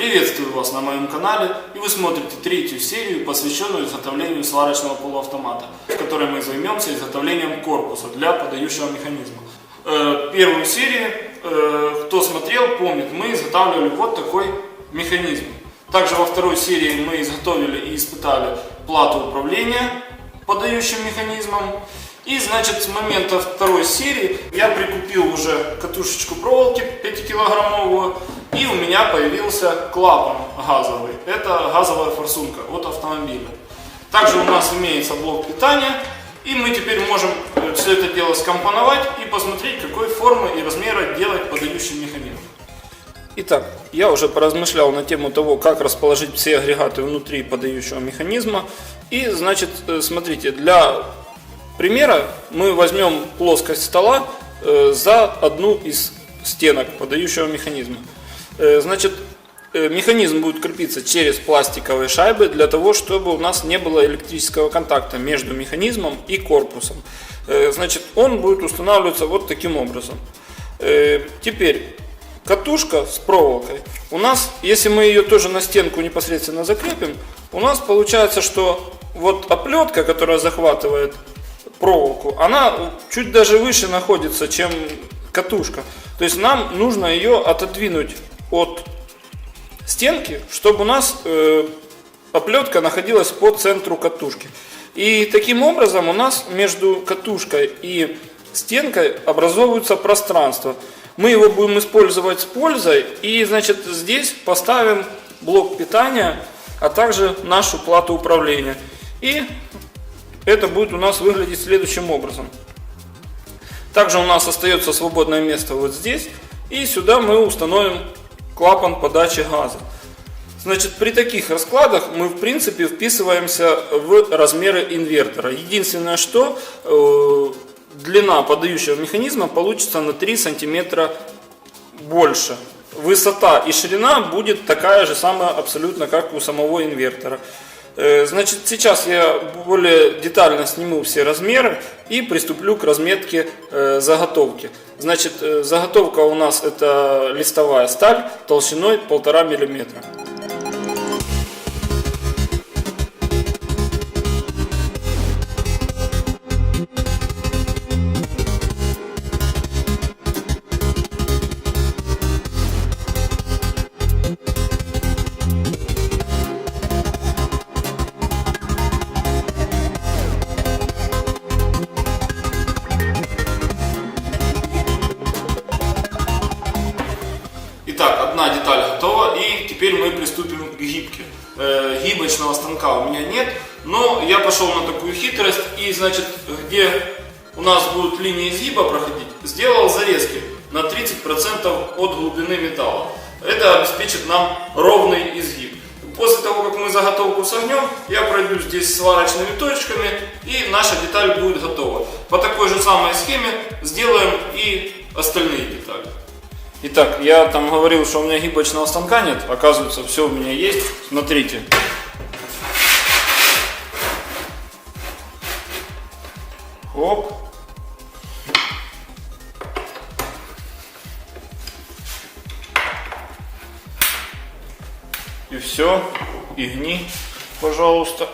Приветствую вас на моем канале, и вы смотрите третью серию, посвященную изготовлению сварочного полуавтомата, в которой мы займемся изготовлением корпуса для подающего механизма. Первую серию, кто смотрел, помнит, мы изготавливали вот такой механизм. Также во второй серии мы изготовили и испытали плату управления подающим механизмом. И значит, с момента второй серии я прикупил уже катушечку проволоки 5-килограммовую, и у меня появился клапан газовый. Это газовая форсунка от автомобиля. Также у нас имеется блок питания, и мы теперь можем все это дело скомпоновать и посмотреть, какой формы и размера делать подающий механизм. Итак, я уже поразмышлял на тему того, как расположить все агрегаты внутри подающего механизма. И значит, смотрите, для примера мы возьмем плоскость стола за одну из стенок подающего механизма. Значит, механизм будет крепиться через пластиковые шайбы для того, чтобы у нас не было электрического контакта между механизмом и корпусом. Значит, он будет устанавливаться вот таким образом. Теперь катушка с проволокой. У нас, если мы ее тоже на стенку непосредственно закрепим, у нас получается, что вот оплетка, которая захватывает проволоку, она чуть даже выше находится, чем катушка. То есть нам нужно ее отодвинуть от стенки, чтобы у нас оплетка находилась по центру катушки. И таким образом у нас между катушкой и стенкой образовывается пространство. Мы его будем использовать с пользой, и значит здесь поставим блок питания, а также нашу плату управления. И это будет у нас выглядеть следующим образом. Также у нас остается свободное место вот здесь, и сюда мы установим клапан подачи газа. Значит, при таких раскладах мы в принципе вписываемся в размеры инвертора. Единственное, что длина подающего механизма получится на 3 сантиметра больше. Высота и ширина будет такая же самая абсолютно, как у самого инвертора. Значит, сейчас я более детально сниму все размеры и приступлю к разметке заготовки. Значит, заготовка у нас это листовая сталь толщиной 1,5 миллиметра. Итак, одна деталь готова, и теперь мы приступим к гибке. Гибочного станка у меня нет, но я пошел на такую хитрость, и значит, где у нас будут линии изгиба проходить, сделал зарезки на 30% от глубины металла. Это обеспечит нам ровный изгиб. После того, как мы заготовку согнем, я пройду здесь сварочными точками, и наша деталь будет готова. По такой же самой схеме сделаем и остальные детали. Итак, я там говорил, что у меня гибочного станка нет, оказывается, все у меня есть. Смотрите. Оп. И все, и гни, пожалуйста.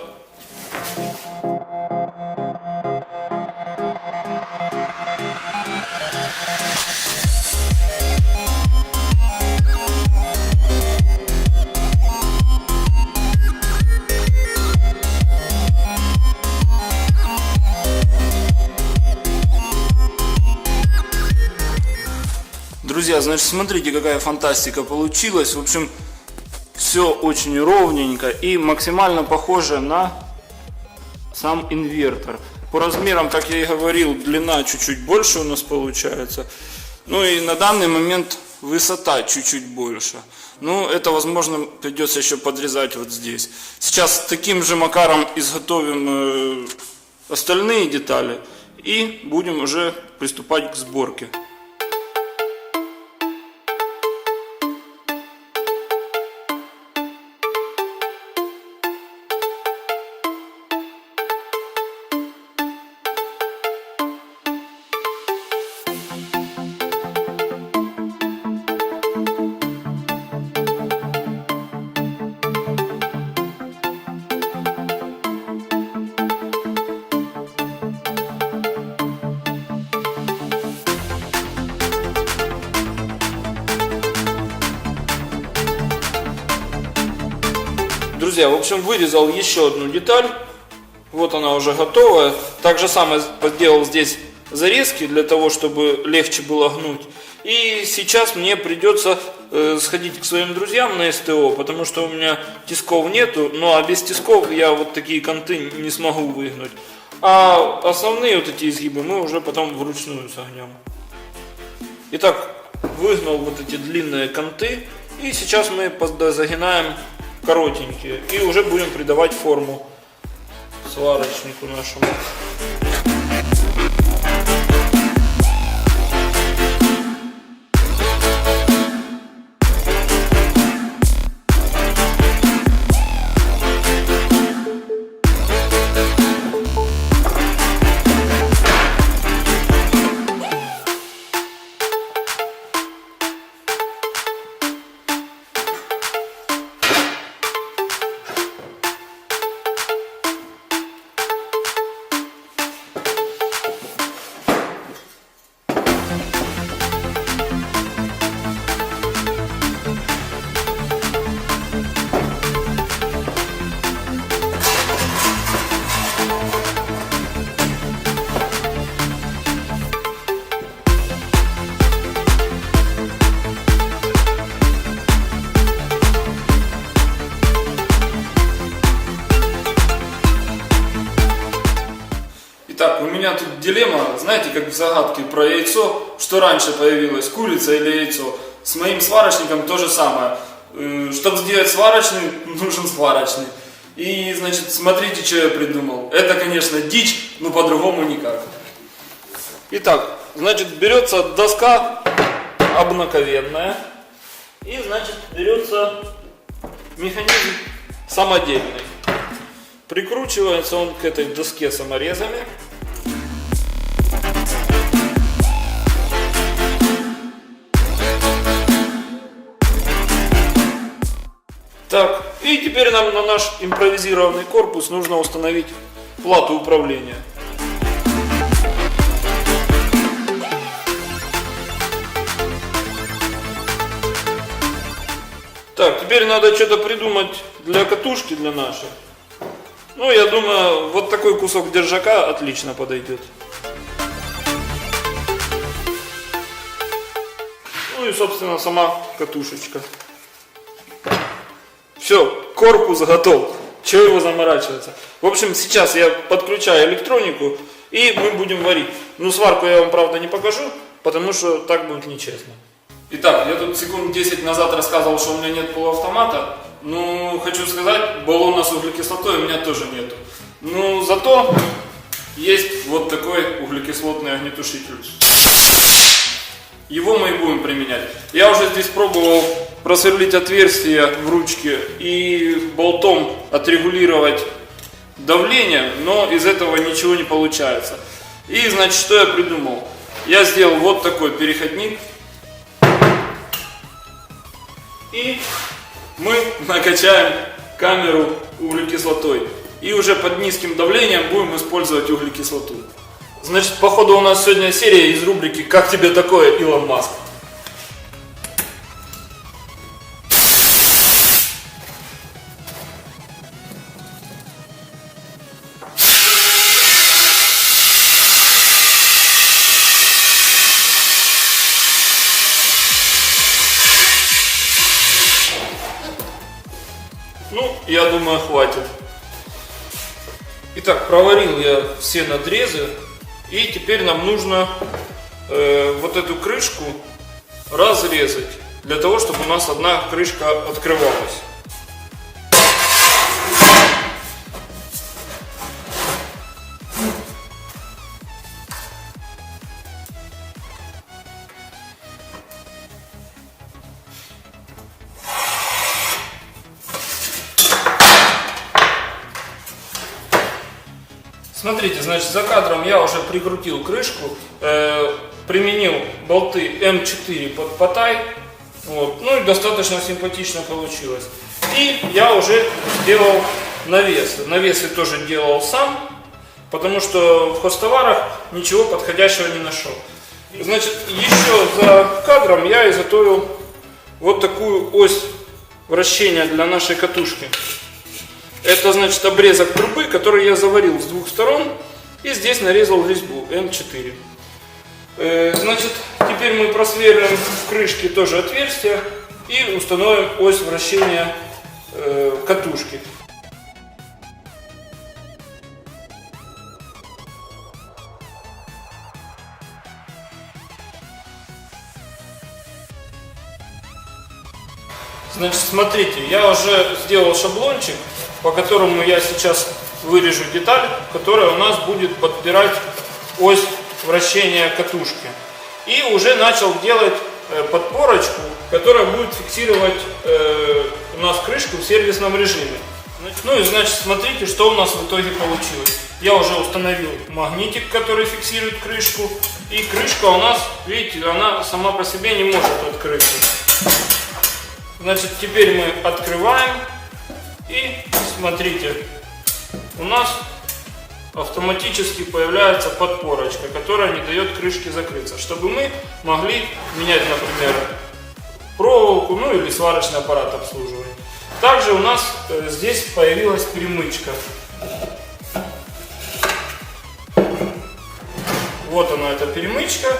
Друзья, значит, смотрите, какая фантастика получилась. В общем, все очень ровненько и максимально похоже на сам инвертор. По размерам, как я и говорил, длина чуть-чуть больше у нас получается. Ну и на данный момент высота чуть-чуть больше. Ну, это, возможно, придется еще подрезать вот здесь. Сейчас таким же макаром изготовим остальные детали и будем уже приступать к сборке. Друзья, в общем, вырезал еще одну деталь. Вот она уже готовая. Так же самое сделал здесь зарезки, для того, чтобы легче было гнуть. И сейчас мне придется сходить к своим друзьям на СТО, потому что у меня тисков нету. Ну а без тисков я вот такие канты не смогу выгнуть. А основные вот эти изгибы мы уже потом вручную согнем. Итак, выгнал вот эти длинные канты. И сейчас мы загинаем коротенькие. И уже будем придавать форму сварочнику нашему. Итак, у меня тут дилемма, знаете, как в загадке про яйцо, что раньше появилось, курица или яйцо. С моим сварочником то же самое. Чтобы сделать сварочный, нужен сварочный. И, значит, смотрите, что я придумал. Это, конечно, дичь, но по-другому никак. Итак, значит, берется доска обыкновенная. И, значит, берется механизм самодельный. Прикручивается он к этой доске саморезами. Так, и теперь нам на наш импровизированный корпус нужно установить плату управления. Так, теперь надо что-то придумать для катушки, для нашей. Ну, я думаю, вот такой кусок держака отлично подойдет. Ну и, собственно, сама катушечка. Все, корпус готов. Чего его заморачиваться? В общем, сейчас я подключаю электронику и мы будем варить. Ну, сварку я вам, правда, не покажу, потому что так будет нечестно. Итак, я тут секунд 10 назад рассказывал, что у меня нет полуавтомата. Ну, хочу сказать, баллона с углекислотой у меня тоже нету. Ну, зато есть вот такой углекислотный огнетушитель. Его мы и будем применять. Я уже здесь пробовал просверлить отверстие в ручке и болтом отрегулировать давление, но из этого ничего не получается. И, значит, что я придумал? Я сделал вот такой переходник. И мы накачаем камеру углекислотой. И уже под низким давлением будем использовать углекислоту. Значит, походу у нас сегодня серия из рубрики «Как тебе такое, Илон Маск?». Ну, я думаю, хватит. Итак, проварил я все надрезы. И теперь нам нужно вот эту крышку разрезать, для того, чтобы у нас одна крышка открывалась. Смотрите, значит, за кадром я уже прикрутил крышку, применил болты М4 под потай, вот, ну и достаточно симпатично получилось. И я уже сделал навесы. Навесы тоже делал сам, потому что в хозтоварах ничего подходящего не нашел. Значит, еще за кадром я изготовил вот такую ось вращения для нашей катушки. Это значит обрезок трубы, который я заварил с двух сторон. И здесь нарезал резьбу М4. Значит, теперь мы просверлим в крышке тоже отверстие и установим ось вращения катушки. Значит, смотрите, я уже сделал шаблончик, по которому я сейчас вырежу деталь, которая у нас будет подпирать ось вращения катушки. И уже начал делать подпорочку, которая будет фиксировать у нас крышку в сервисном режиме. Ну и значит, смотрите, что у нас в итоге получилось. Я уже установил магнитик, который фиксирует крышку. И крышка у нас, видите, она сама по себе не может открыться. Значит, теперь мы открываем. И смотрите, у нас автоматически появляется подпорочка, которая не дает крышке закрыться, чтобы мы могли менять, например, проволоку, ну или сварочный аппарат обслуживать. Также у нас здесь появилась перемычка. Вот она, эта перемычка.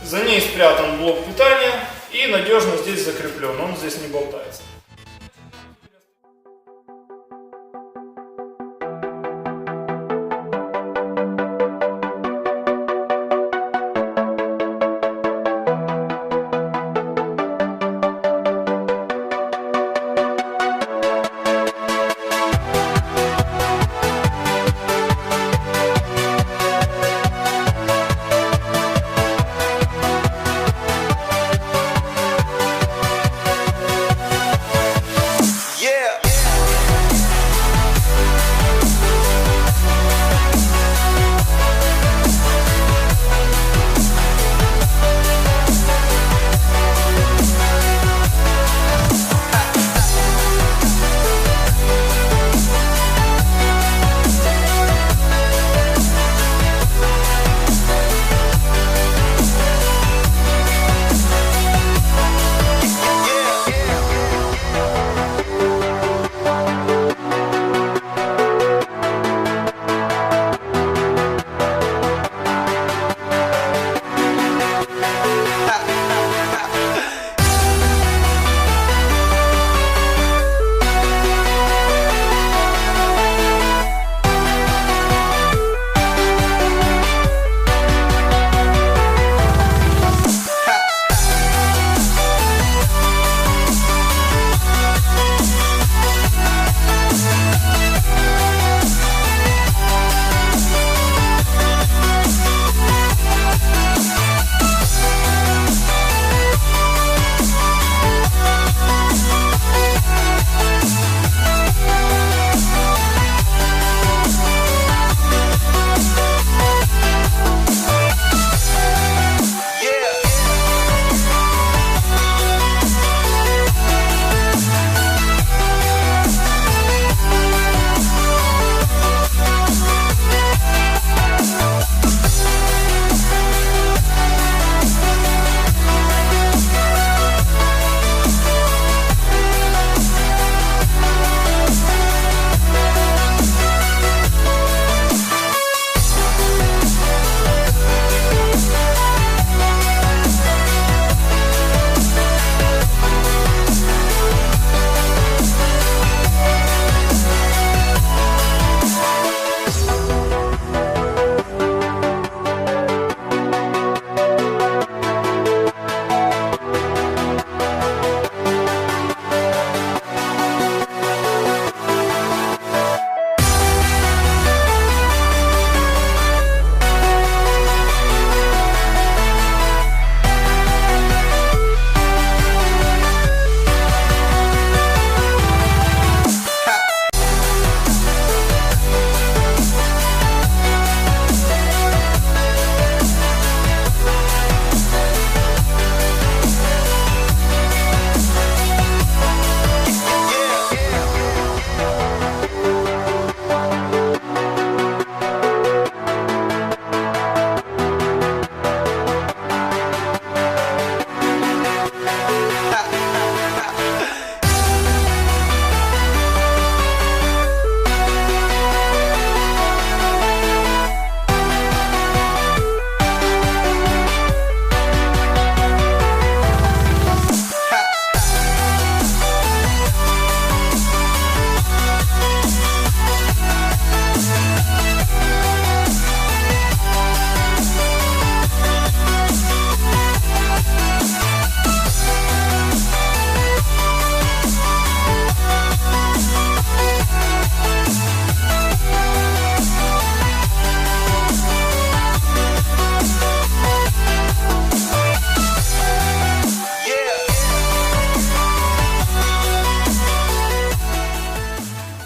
За ней спрятан блок питания и надежно здесь закреплен, он здесь не болтается.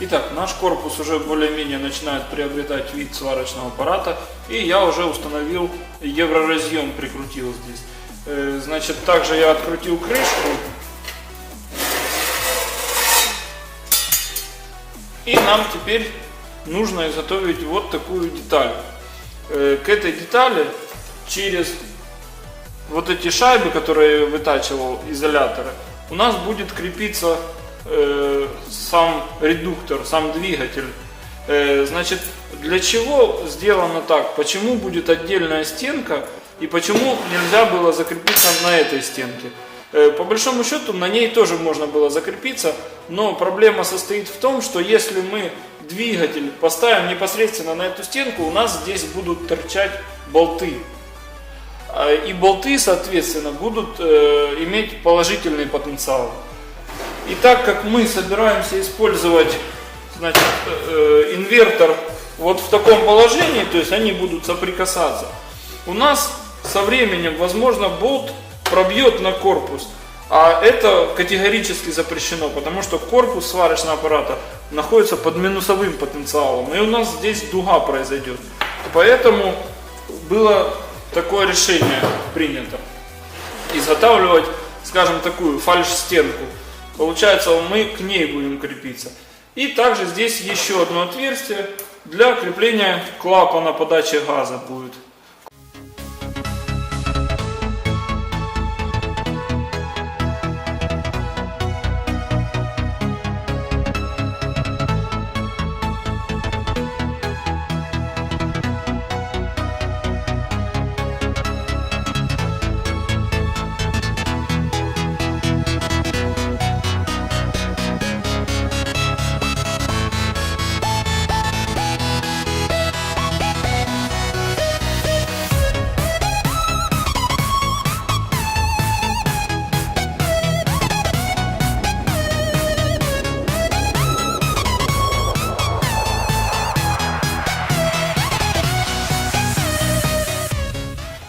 Итак, наш корпус уже более-менее начинает приобретать вид сварочного аппарата, и я уже установил евроразъем, прикрутил здесь. Значит, также я открутил крышку, и нам теперь нужно изготовить вот такую деталь. К этой детали через вот эти шайбы, которые я вытачивал, изоляторы, у нас будет крепиться сам редуктор, сам двигатель. Значит, для чего сделано так? Почему будет отдельная стенка и почему нельзя было закрепиться на этой стенке? По большому счету на ней тоже можно было закрепиться, но проблема состоит в том, что если мы двигатель поставим непосредственно на эту стенку, у нас здесь будут торчать болты. И болты, соответственно, будут иметь положительный потенциал. И так как мы собираемся использовать, значит, инвертор вот в таком положении, то есть они будут соприкасаться, у нас со временем, возможно, болт пробьет на корпус. А это категорически запрещено, потому что корпус сварочного аппарата находится под минусовым потенциалом, и у нас здесь дуга произойдет. Поэтому было такое решение принято: изготавливать, скажем, такую фальш-стенку. Получается, мы к ней будем крепиться. И также здесь еще одно отверстие для крепления клапана подачи газа будет.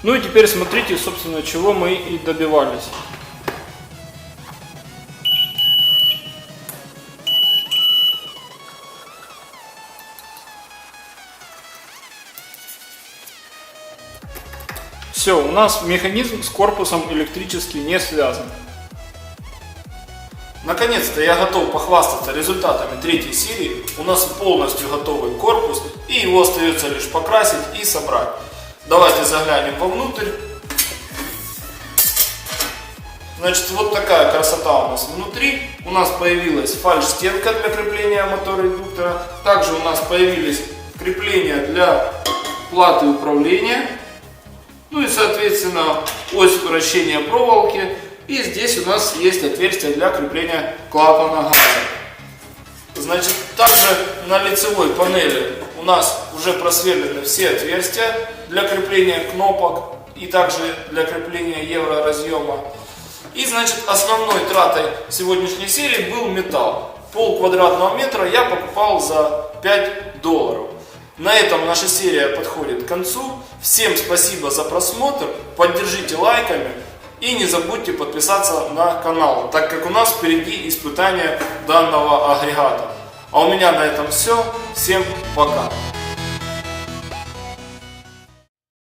Ну и теперь смотрите, собственно, чего мы и добивались. Все, у нас механизм с корпусом электрически не связан. Наконец-то я готов похвастаться результатами третьей серии. У нас полностью готовый корпус, и его остается лишь покрасить и собрать. Давайте заглянем вовнутрь. Значит, вот такая красота у нас внутри. У нас появилась фальш-стенка для крепления мотора-редуктора. Также у нас появились крепления для платы управления. Ну и, соответственно, ось вращения проволоки. И здесь у нас есть отверстие для крепления клапана газа. Значит, также на лицевой панели у нас уже просверлены все отверстия для крепления кнопок и также для крепления евроразъема. И, значит, основной тратой сегодняшней серии был металл. Пол квадратного метра я покупал за $5. На этом наша серия подходит к концу. Всем спасибо за просмотр, поддержите лайками и не забудьте подписаться на канал, так как у нас впереди испытание данного агрегата. А у меня на этом все. Всем пока!